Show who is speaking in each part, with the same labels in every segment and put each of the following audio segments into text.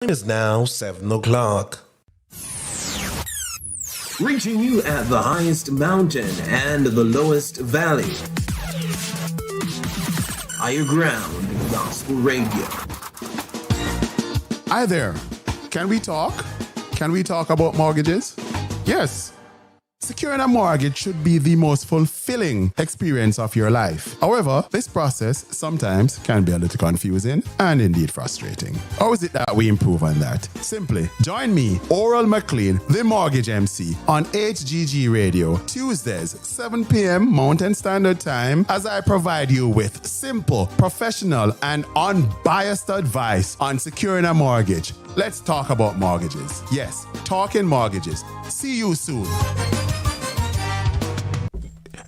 Speaker 1: Time is now 7 o'clock.
Speaker 2: Reaching you at the highest mountain and the lowest valley. Higher Ground Gospel Radio.
Speaker 3: Hi there. Can we talk? Can we talk about mortgages? Yes. Securing a mortgage should be the most fulfilling experience of your life. However, this process sometimes can be a little confusing and indeed frustrating. How is it that we improve on that? Simply join me, Mclean, the Mortgage MC, on HGG Radio, Tuesdays, 7 p.m. Mountain Standard Time, as I provide you with simple, professional, and unbiased advice on securing a mortgage. Let's talk about mortgages. Yes, talking mortgages. See you soon.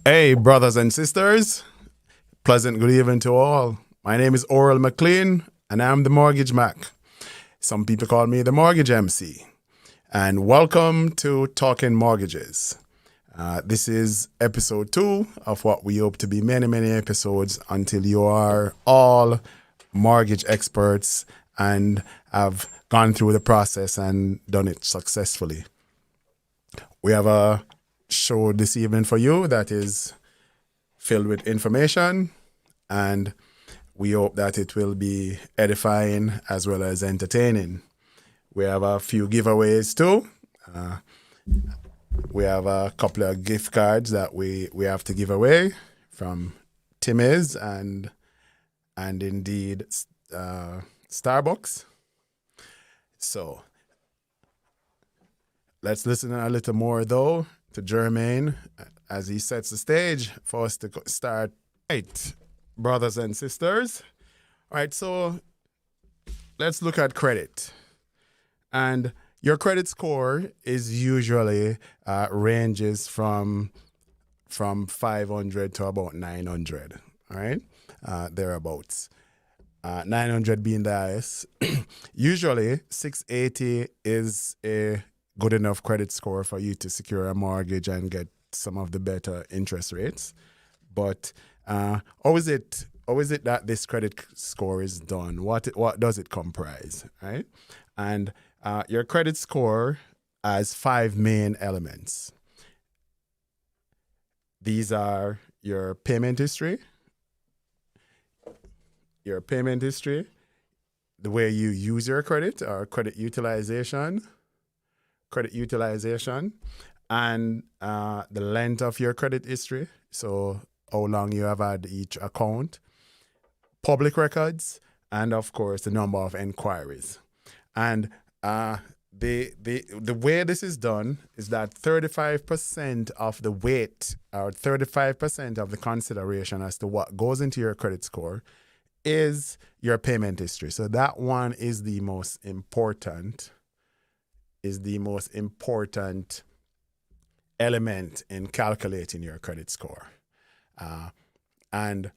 Speaker 3: Hey, brothers and sisters. Pleasant good evening to all. My name is Mclean, and I'm the MortgageMc. Some people call me the Mortgage MC. And welcome to Talking Mortgages. This is episode 2 of what we hope to be many, many episodes until you are all mortgage experts and have gone through the process and done it successfully. We have a show this evening for you that is filled with information, and we hope that it will be edifying as well as entertaining. We have a few giveaways too. We have a couple of gift cards that we have to give away from Timmy's and indeed Starbucks. So let's listen a little more though to Jermaine as he sets the stage for us to start. Right, brothers and sisters. All right, so let's look at credit. And your credit score is usually ranges from 500 to about 900, all right? Thereabouts. 900 being the highest. Usually, 680 is a good enough credit score for you to secure a mortgage and get some of the better interest rates. But how is it that this credit score is done? What does it comprise, right? And your credit score has 5 main elements. These are your payment history, the way you use your credit, or credit utilization, and the length of your credit history, so how long you have had each account, public records, and of course the number of inquiries. And the way this is done is that 35% of the weight, or 35% of the consideration as to what goes into your credit score is your payment history. So that one is the most important element in calculating your credit score. And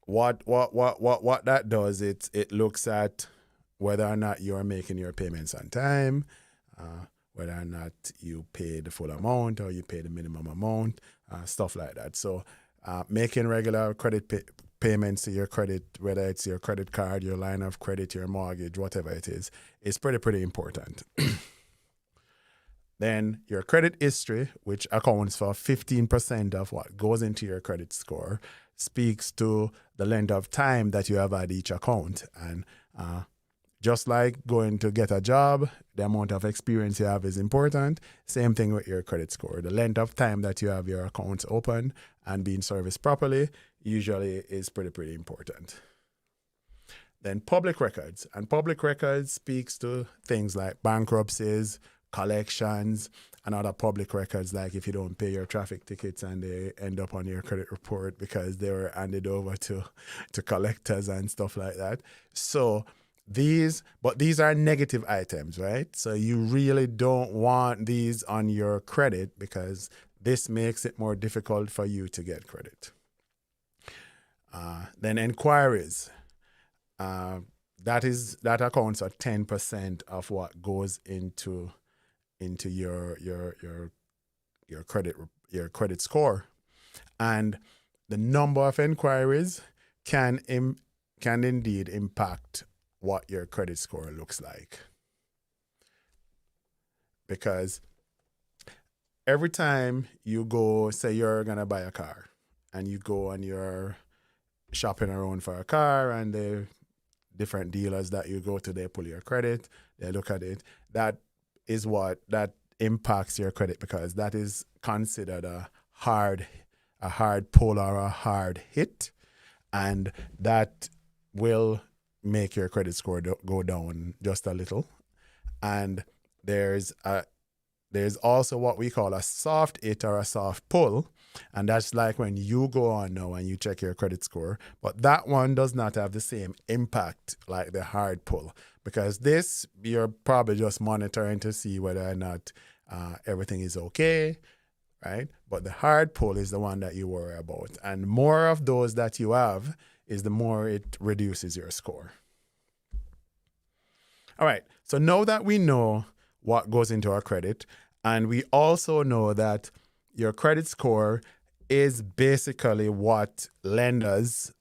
Speaker 3: what that does, it looks at whether or not you're making your payments on time, whether or not you pay the full amount or you pay the minimum amount, stuff like that. So making regular credit payments to your credit, whether it's your credit card, your line of credit, your mortgage, whatever it is pretty important. Then your credit history, which accounts for 15% of what goes into your credit score, speaks to the length of time that you have had each account. And just like going to get a job, the amount of experience you have is important. Same thing with your credit score. The length of time that you have your accounts open and being serviced properly usually is pretty important. Then public records. And public records speaks to things like bankruptcies, collections, and other public records, like if you don't pay your traffic tickets and they end up on your credit report because they were handed over to collectors and stuff like that. So these are negative items, right? So you really don't want these on your credit because this makes it more difficult for you to get credit. Then inquiries. That accounts for 10% of what goes into your credit score, and the number of inquiries can indeed impact what your credit score looks like. Because every time you go, say you're going to buy a car and you go and you're shopping around for a car and the different dealers that you go to, they pull your credit, they look at it. That is what that impacts your credit, because that is considered a hard pull or a hard hit, and that will make your credit score go down just a little. And there's also what we call a soft hit or a soft pull, and that's like when you go on now and you check your credit score, but that one does not have the same impact like the hard pull, because this, you're probably just monitoring to see whether or not everything is okay, right? But the hard pull is the one that you worry about, and more of those that you have is the more it reduces your score. All right, so now that we know what goes into our credit, and we also know that your credit score is basically what lenders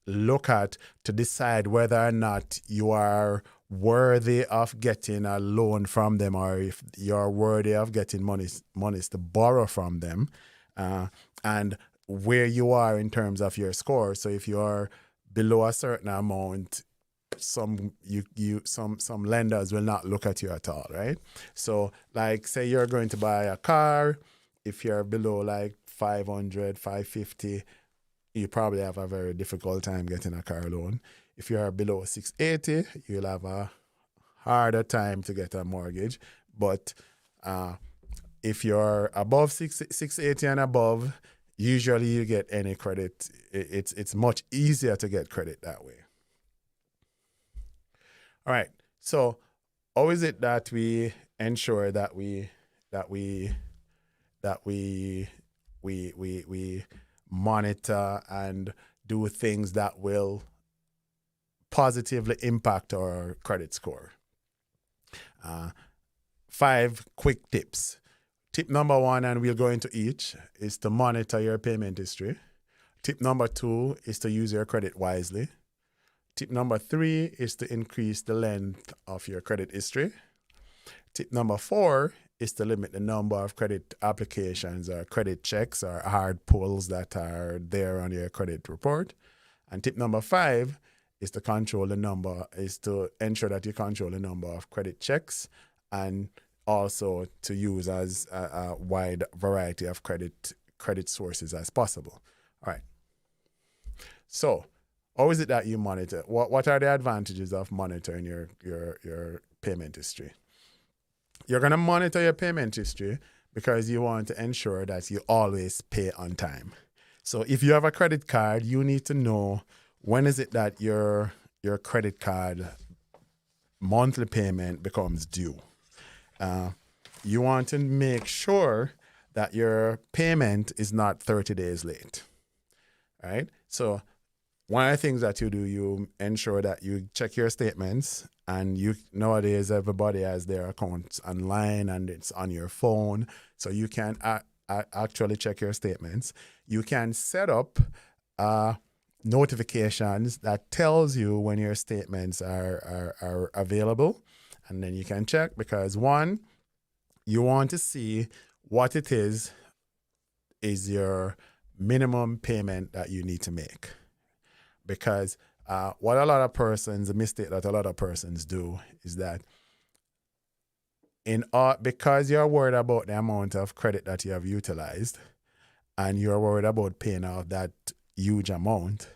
Speaker 3: look at to decide whether or not you are worthy of getting a loan from them, or if you're worthy of getting monies to borrow from them, and where you are in terms of your score. So if you're below a certain amount, some lenders will not look at you at all, right? So like, say you're going to buy a car, if you're below like 500, 550, you probably have a very difficult time getting a car loan. If you're below 680, you'll have a harder time to get a mortgage. But if you're above 680 and above, usually you get any credit. It's much easier to get credit that way. All right. So how is it that we ensure that we monitor and do things that will positively impact our credit score? 5 quick tips. Tip number 1, and we'll go into each, is to monitor your payment history. Tip number 2 is to use your credit wisely. Tip number 3 is to increase the length of your credit history. Tip number 4 is to limit the number of credit applications or credit checks or hard pulls that are there on your credit report. And tip number 5 is to ensure that you control the number of credit checks, and also to use as a wide variety of credit sources as possible. All right. So how is it that you monitor? What are the advantages of monitoring your payment history? You're going to monitor your payment history because you want to ensure that you always pay on time. So if you have a credit card, you need to know when is it that your credit card monthly payment becomes due. You want to make sure that your payment is not 30 days late. All right? So one of the things that you do, you ensure that you check your statements, and nowadays everybody has their accounts online and it's on your phone, so you can actually check your statements. You can set up notifications that tells you when your statements are available, and then you can check, because one, you want to see what it is your minimum payment that you need to make. Because the mistake that a lot of persons do is that because you're worried about the amount of credit that you have utilized, and you're worried about paying off that huge amount,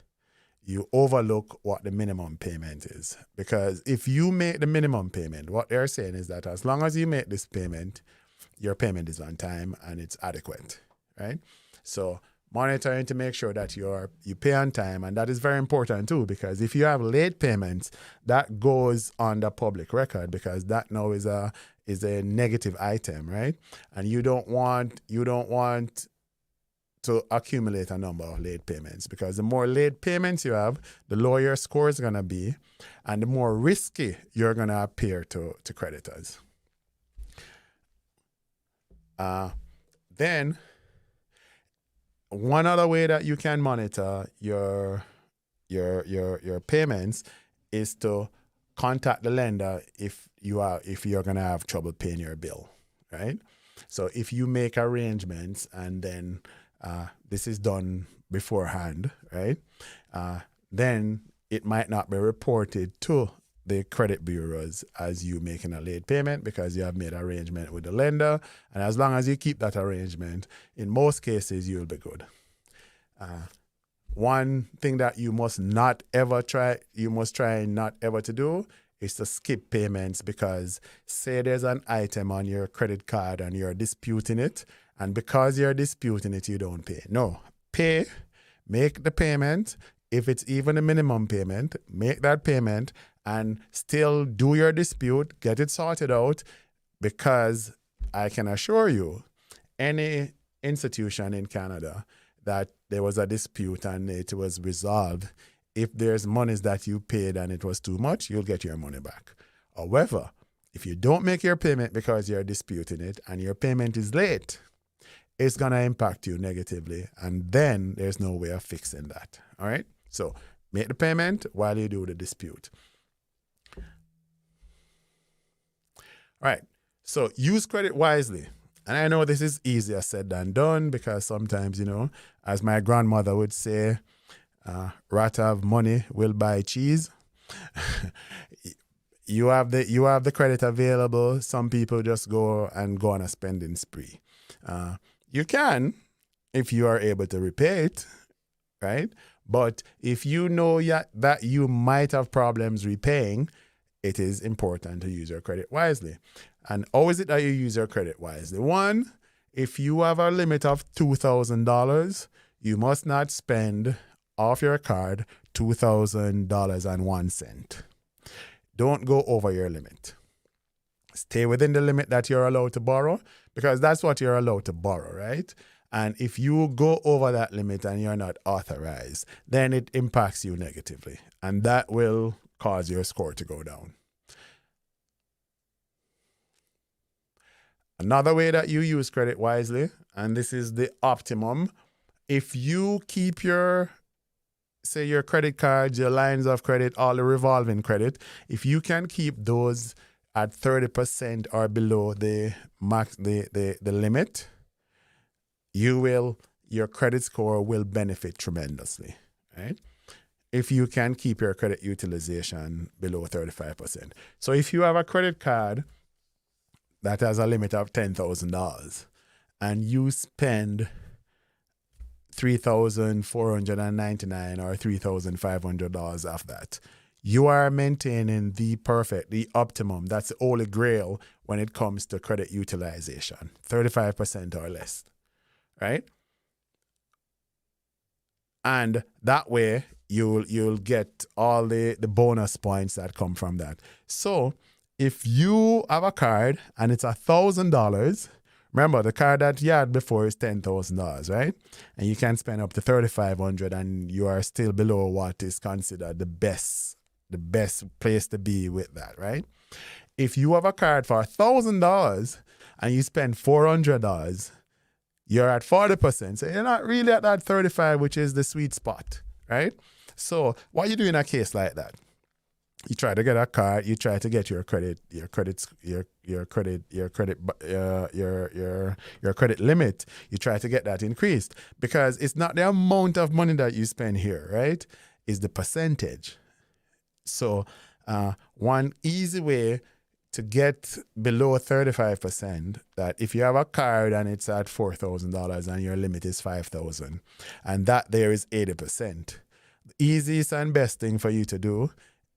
Speaker 3: you overlook what the minimum payment is. Because if you make the minimum payment, what they're saying is that as long as you make this payment, your payment is on time and it's adequate, right? So monitoring to make sure that you pay on time, and that is very important too, because if you have late payments, that goes on the public record, because that now is a negative item, right? And you don't want to accumulate a number of late payments, because the more late payments you have, the lower your score is going to be, and the more risky you're going to appear to creditors. Then one other way that you can monitor your payments is to contact the lender if you're gonna have trouble paying your bill, right? So if you make arrangements and then this is done beforehand, right? Then it might not be reported to the credit bureaus as you making a late payment because you have made arrangement with the lender. And as long as you keep that arrangement, in most cases, you'll be good. One thing that you must try not ever to do is to skip payments, because say there's an item on your credit card and you're disputing it, and because you're disputing it, you don't pay. No, pay, make the payment. If it's even a minimum payment, make that payment and still do your dispute, get it sorted out, because I can assure you, any institution in Canada that there was a dispute and it was resolved, if there's monies that you paid and it was too much, you'll get your money back. However, if you don't make your payment because you're disputing it and your payment is late, it's going to impact you negatively, and then there's no way of fixing that. All right? So make the payment while you do the dispute. All right. So use credit wisely. And I know this is easier said than done, because sometimes, as my grandmother would say, rat have money will buy cheese. You have the credit available. Some people just go on a spending spree. You can, if you are able to repay it, right? But if you know that you might have problems repaying, it is important to use your credit wisely. And how is it that you use your credit wisely? One, if you have a limit of $2,000, you must not spend off your card $2,000.01. Don't go over your limit. Stay within the limit that you're allowed to borrow, because that's what you're allowed to borrow, right? And if you go over that limit and you're not authorized, then it impacts you negatively, and that will cause your score to go down. Another way that you use credit wisely, and this is the optimum, if you keep your credit cards, your lines of credit, all the revolving credit, if you can keep those at 30% or below the limit, your credit score will benefit tremendously, right? If you can keep your credit utilization below 35%. So if you have a credit card that has a limit of $10,000 and you spend $3,499 or $3,500 of that, you are maintaining the optimum. That's the holy grail when it comes to credit utilization, 35% or less, right? And that way you'll get all the bonus points that come from that. So if you have a card and it's $1,000, remember the card that you had before is $10,000, right? And you can spend up to $3,500 and you are still below what is considered the best place to be with that, right? If you have a card for $1,000 and you spend $400, you're at 40%. So you're not really at that 35, which is the sweet spot, right? So what you do in a case like that? You try to get a card. You try to get your credit limit. You try to get that increased, because it's not the amount of money that you spend here, right? It's the percentage. So one easy way to get below 35%, that if you have a card and it's at $4,000 and your limit is $5,000, and that there is 80%, the easiest and best thing for you to do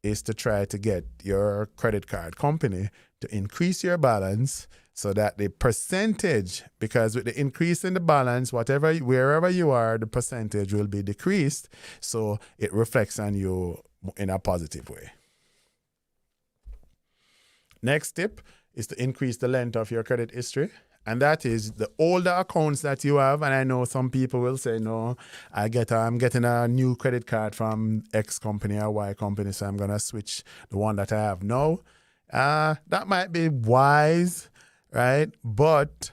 Speaker 3: is to try to get your credit card company to increase your balance, so that the percentage, because with the increase in the balance, wherever you are, the percentage will be decreased, so it reflects on you in a positive way. Next tip is to increase the length of your credit history. And that is the older accounts that you have. And I know some people will say, no, I'm getting a new credit card from X company or Y company, so I'm going to switch the one that I have now. That might be wise, right? But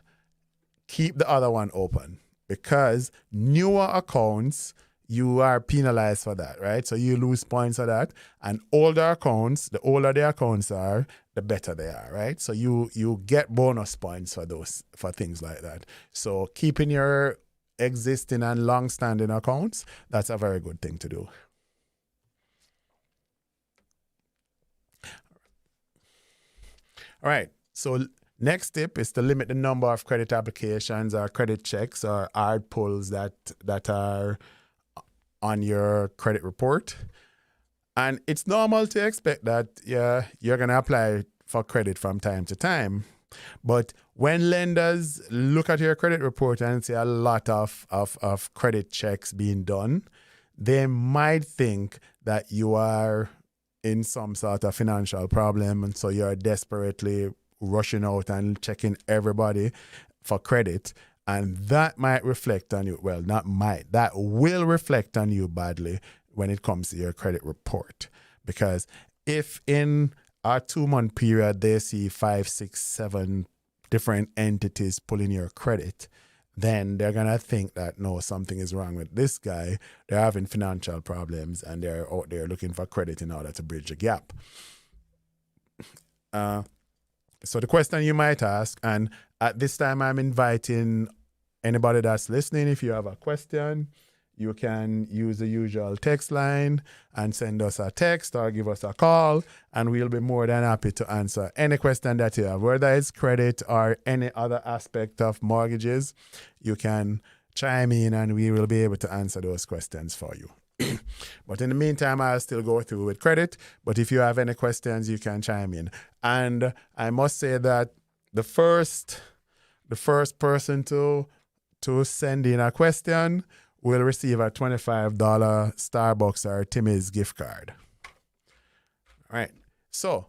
Speaker 3: keep the other one open, because newer accounts, you are penalized for that, right? So you lose points for that. And older accounts, the older the accounts are, the better they are, right? So you get bonus points for things like that. So keeping your existing and long-standing accounts, that's a very good thing to do. All right. So next tip is to limit the number of credit applications or credit checks or hard pulls that are on your credit report. And it's normal to expect that you're going to apply for credit from time to time. But when lenders look at your credit report and see a lot of credit checks being done, they might think that you are in some sort of financial problem, and so you're desperately rushing out and checking everybody for credit. And that might reflect on you. Well, not might. That will reflect on you badly when it comes to your credit report. Because if in a 2-month period they see 5, 6, 7 different entities pulling your credit, then they're going to think that, no, something is wrong with this guy. They're having financial problems and they're out there looking for credit in order to bridge the gap. So the question you might ask, and at this time I'm inviting anybody that's listening, if you have a question, you can use the usual text line and send us a text or give us a call, and we'll be more than happy to answer any question that you have, whether it's credit or any other aspect of mortgages. You can chime in and we will be able to answer those questions for you. But in the meantime, I'll still go through with credit. But if you have any questions, you can chime in. And I must say that the first person to send in a question will receive a $25 Starbucks or Timmy's gift card. All right. So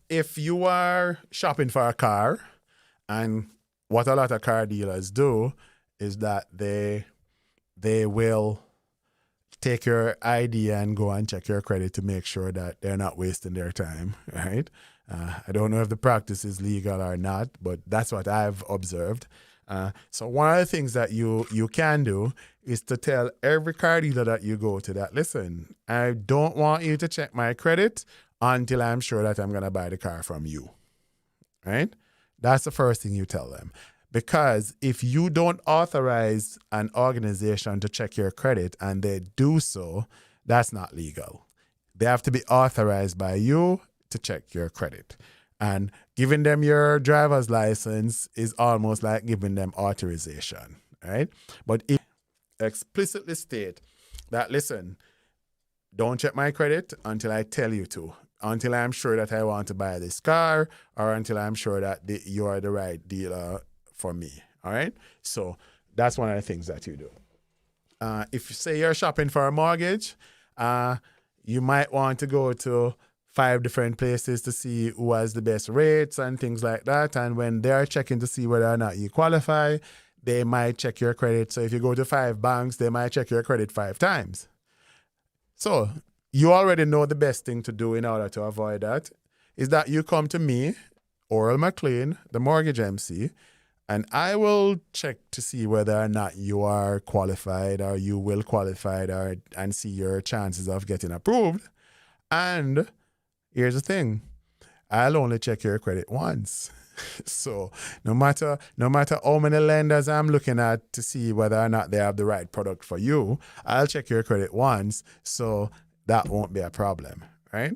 Speaker 3: if you are shopping for a car, and what a lot of car dealers do is that they will take your ID and go and check your credit to make sure that they're not wasting their time, right? I don't know if the practice is legal or not, but that's what I've observed. So one of the things that you can do is to tell every car dealer that you go to that, listen, I don't want you to check my credit until I'm sure that I'm going to buy the car from you, right? That's the first thing you tell them. Because if you don't authorize an organization to check your credit and they do so, that's not legal. They have to be authorized by you to check your credit. And giving them your driver's license is almost like giving them authorization, right? But if you explicitly state that, listen, don't check my credit until I tell you to, until I'm sure that I want to buy this car, or until I'm sure that you are the right dealer for me, all right? So that's one of the things that you do. If you say you're shopping for a mortgage, you might want to go to 5 different places to see who has the best rates and things like that. And when they're checking to see whether or not you qualify, they might check your credit. So if you go to 5 banks, they might check your credit 5 times. So you already know the best thing to do in order to avoid that is that you come to me, Oral Mclean, the Mortgage MC, and I will check to see whether or not you are qualified or you will qualify and see your chances of getting approved. And here's the thing, I'll only check your credit once. So no matter how many lenders I'm looking at to see whether or not they have the right product for you, I'll check your credit once, so that won't be a problem, right?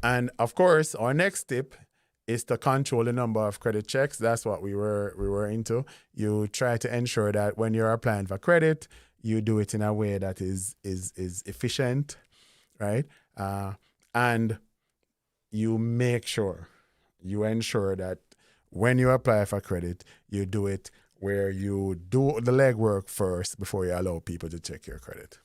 Speaker 3: And of course, our next tip is to control the number of credit checks. That's what we were into. You try to ensure that when you're applying for credit, you do it in a way that is efficient, right? And you ensure that when you apply for credit, you do it where you do the legwork first before you allow people to check your credit.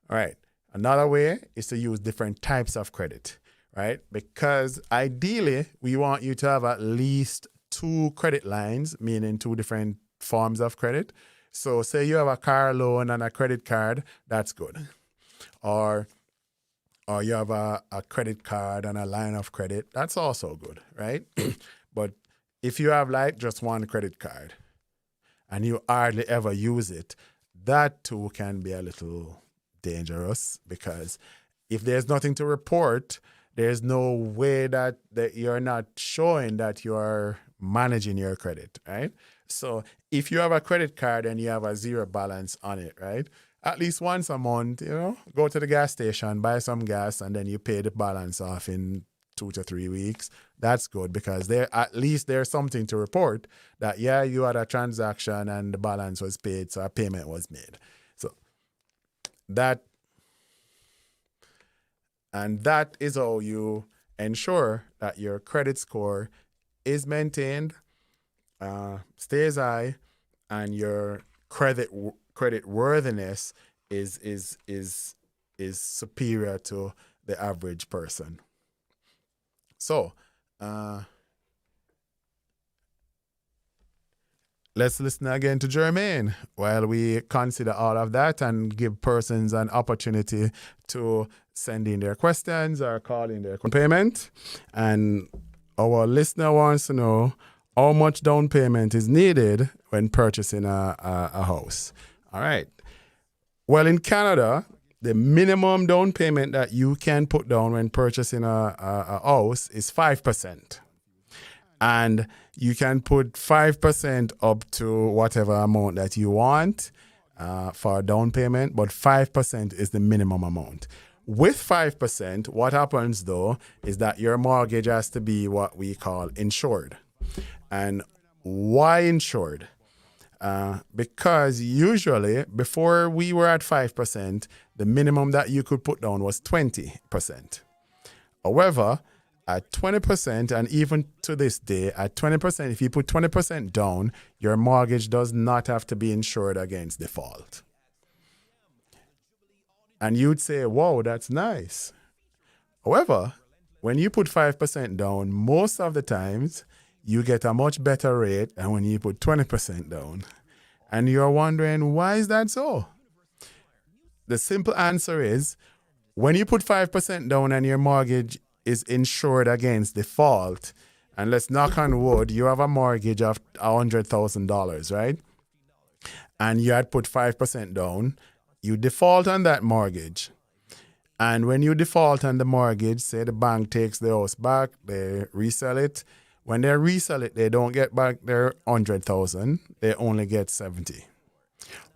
Speaker 3: All right. Another way is to use different types of credit, right? Because ideally, we want you to have at least 2 credit lines, meaning 2 different forms of credit. So say you have a car loan and a credit card, that's good. Or you have a credit card and a line of credit, that's also good, right? But if you have like just 1 credit card and you hardly ever use it, that too can be a little dangerous, because if there's nothing to report, there's no way that you're not showing that you're managing your credit, right? So if you have a credit card and you have a zero balance on it, right? At least once a month, go to the gas station, buy some gas, and then you pay the balance off in 2 to 3 weeks. That's good, because at least there's something to report that, yeah, you had a transaction and the balance was paid, so a payment was made. So that is how you ensure that your credit score is maintained, stays high, and your credit worthiness is superior to the average person. So let's listen again to Jermaine while we consider all of that and give persons an opportunity to send in their questions or call in their payment. And our listener wants to know how much down payment is needed when purchasing a house. All right. Well, in Canada, the minimum down payment that you can put down when purchasing a house is 5%. And you can put 5% up to whatever amount that you want for a down payment, but 5% is the minimum amount. With 5%, what happens though is that your mortgage has to be what we call insured. And why insured? Because usually before we were at 5%, the minimum that you could put down was 20%. However, at 20%, and even to this day, at 20%, if you put 20% down, your mortgage does not have to be insured against default. And you'd say, whoa, that's nice. However, when you put 5% down, most of the times, you get a much better rate than when you put 20% down. And you're wondering, why is that so? The simple answer is, when you put 5% down and your mortgage is insured against default, and let's knock on wood, you have a mortgage of $100,000, right? And you had put 5% down, you default on that mortgage. And when you default on the mortgage, say the bank takes the house back, they resell it. When they resell it, they don't get back their 100,000, they only get 70.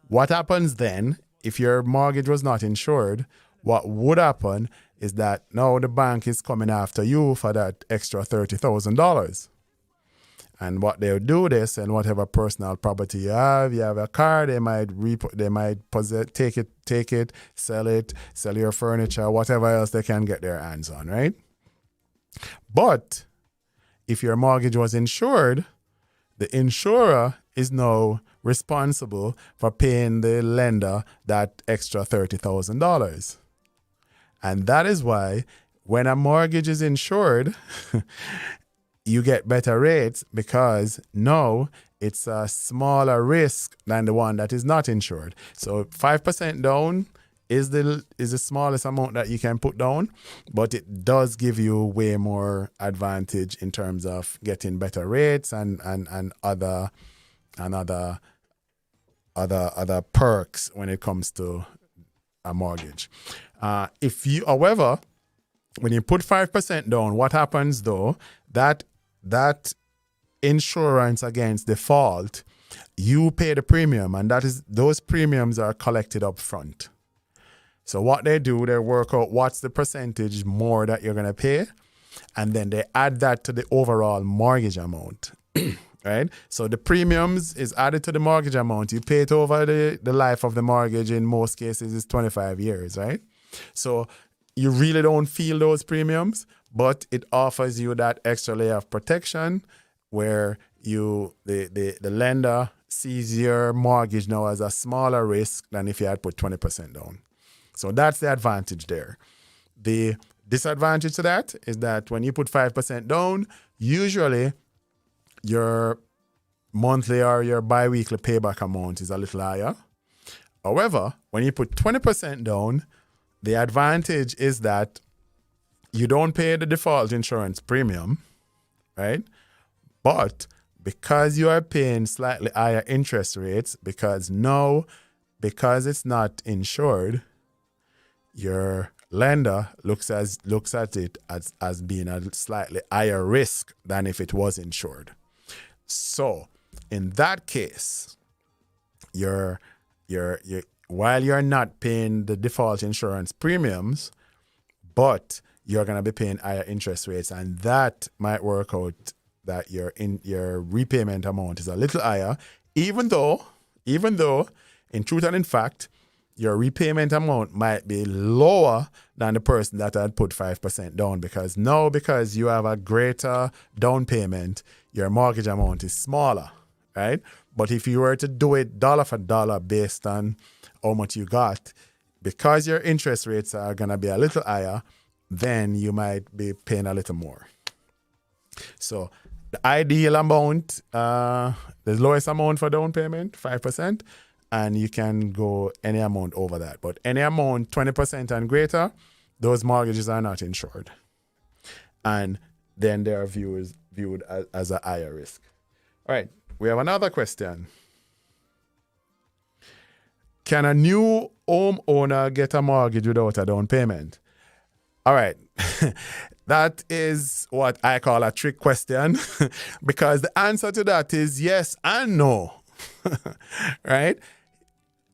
Speaker 3: What happens then, if your mortgage was not insured, what would happen is that now the bank is coming after you for that extra $30,000. And what they'll do, they send whatever personal property you have a car, they might take it, sell your furniture, whatever else they can get their hands on, right? But if your mortgage was insured, the insurer is now responsible for paying the lender that extra $30,000. And that is why when a mortgage is insured, you get better rates, because now it's a smaller risk than the one that is not insured. So 5% down is the smallest amount that you can put down, but it does give you way more advantage in terms of getting better rates and other perks when it comes to a mortgage. However, when you put 5% down, what happens though, that insurance against default, you pay the premium, and those premiums are collected up front. So what they do, they work out what's the percentage more that you're going to pay, and then they add that to the overall mortgage amount. Right? So the premiums is added to the mortgage amount. You pay it over the life of the mortgage. In most cases, it's 25 years, right? So you really don't feel those premiums, but it offers you that extra layer of protection where the lender sees your mortgage now as a smaller risk than if you had put 20% down. So that's the advantage there. The disadvantage to that is that when you put 5% down, usually your monthly or your bi-weekly payback amount is a little higher. However, when you put 20% down, the advantage is that you don't pay the default insurance premium, right? But because you are paying slightly higher interest rates, because it's not insured, your lender looks at it as being a slightly higher risk than if it was insured. So in that case, you're while you're not paying the default insurance premiums, but you're gonna be paying higher interest rates, and that might work out that your repayment amount is a little higher, even though in truth and in fact, your repayment amount might be lower than the person that had put 5% down, because you have a greater down payment, your mortgage amount is smaller, right? But if you were to do it dollar for dollar based on how much you got, because your interest rates are going to be a little higher, then you might be paying a little more. So the ideal amount, the lowest amount for down payment, 5%, and you can go any amount over that. But any amount 20% and greater, those mortgages are not insured. And then they are viewed as a higher risk. All right, we have another question. Can a new homeowner get a mortgage without a down payment? All right, that is what I call a trick question because the answer to that is yes and no, right?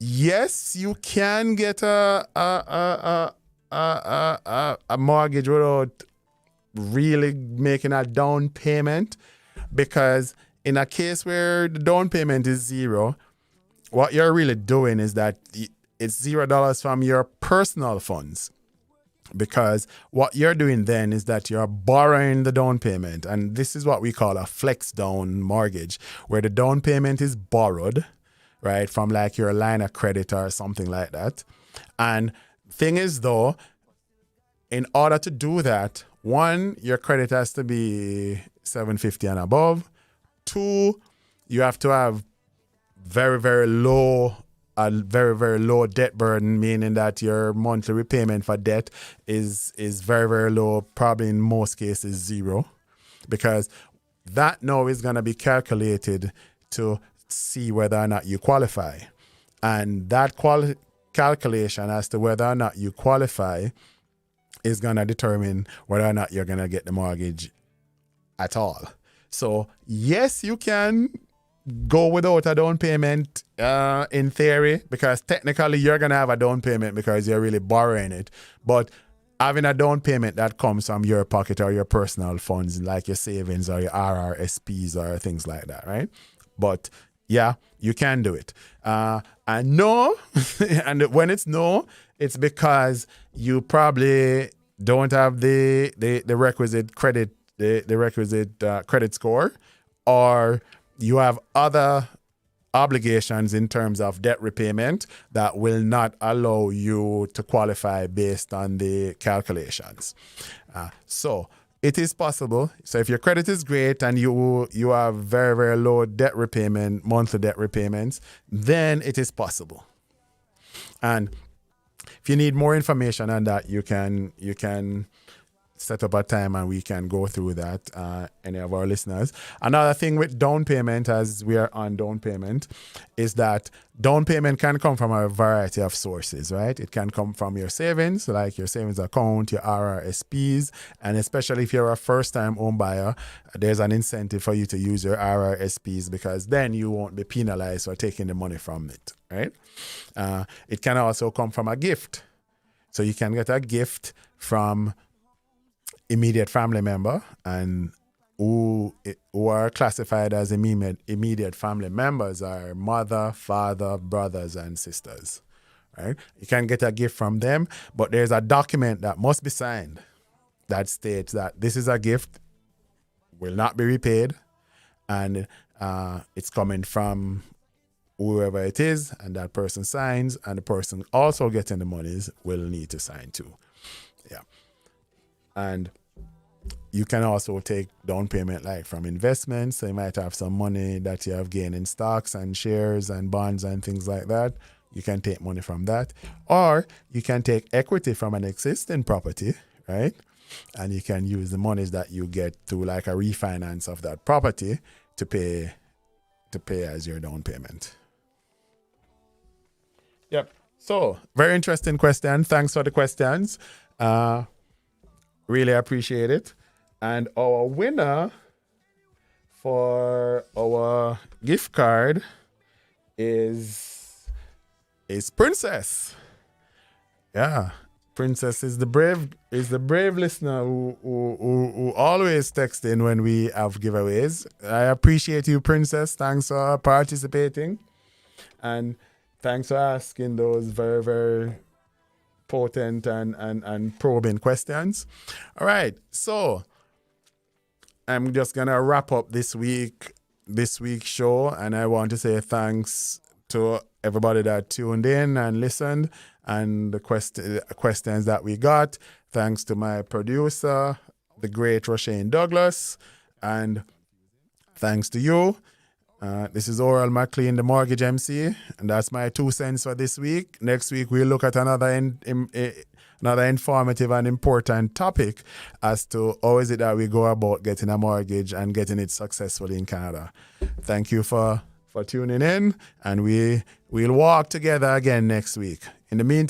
Speaker 3: Yes, you can get a mortgage without really making a down payment, because in a case where the down payment is zero, what you're really doing is that it's $0 from your personal funds. Because what you're doing then is that you're borrowing the down payment. And this is what we call a flex down mortgage, where the down payment is borrowed, right, from like your line of credit or something like that. And thing is though, in order to do that, one, your credit has to be 750 and above. Two, you have to have very, very low debt burden, meaning that your monthly repayment for debt is very, very low, probably in most cases zero, because that now is going to be calculated to see whether or not you qualify. And that calculation as to whether or not you qualify is going to determine whether or not you're going to get the mortgage at all. So yes, you can go without a down payment in theory, because technically you're going to have a down payment because you're really borrowing it. But having a down payment that comes from your pocket or your personal funds, like your savings or your RRSPs or things like that, right? But yeah, you can do it. And no, and when it's no, it's because you probably don't have the requisite credit, the requisite credit score, or you have other obligations in terms of debt repayment that will not allow you to qualify based on the calculations. So it is possible. So if your credit is great and you have very, very low debt repayment, monthly debt repayments, then it is possible. And if you need more information on that, you can set up a time and we can go through that, any of our listeners. Another thing with down payment, as we are on down payment, is that down payment can come from a variety of sources, right? It can come from your savings, like your savings account, your RRSPs, and especially if you're a first-time home buyer, there's an incentive for you to use your RRSPs, because then you won't be penalized for taking the money from it, right? It can also come from a gift. So you can get a gift from immediate family member, and who are classified as immediate family members are mother, father, brothers, and sisters, right? You can get a gift from them, but there's a document that must be signed that states that this is a gift, will not be repaid, and it's coming from whoever it is, and that person signs, and the person also getting the monies will need to sign too. Yeah. And you can also take down payment like from investments. So you might have some money that you have gained in stocks and shares and bonds and things like that. You can take money from that. Or you can take equity from an existing property, right? And you can use the monies that you get to like a refinance of that property to pay as your down payment. Yep. So, very interesting question. Thanks for the questions. Really appreciate it. And our winner for our gift card is Princess. Yeah. Princess is the brave listener who always texts in when we have giveaways. I appreciate you, Princess. Thanks for participating. And thanks for asking those very, very potent and probing questions. All right. So I'm just gonna wrap up this week's show, and I want to say thanks to everybody that tuned in and listened, and the questions that we got. Thanks to my producer, the great Roshane Douglas, and thanks to you. This is Oral Mclean, the Mortgage MC, and that's my 2 cents for this week. Next week, we'll look at another informative and important topic as to how is it that we go about getting a mortgage and getting it successfully in Canada. Thank you for tuning in, and we'll walk together again next week. In the meantime,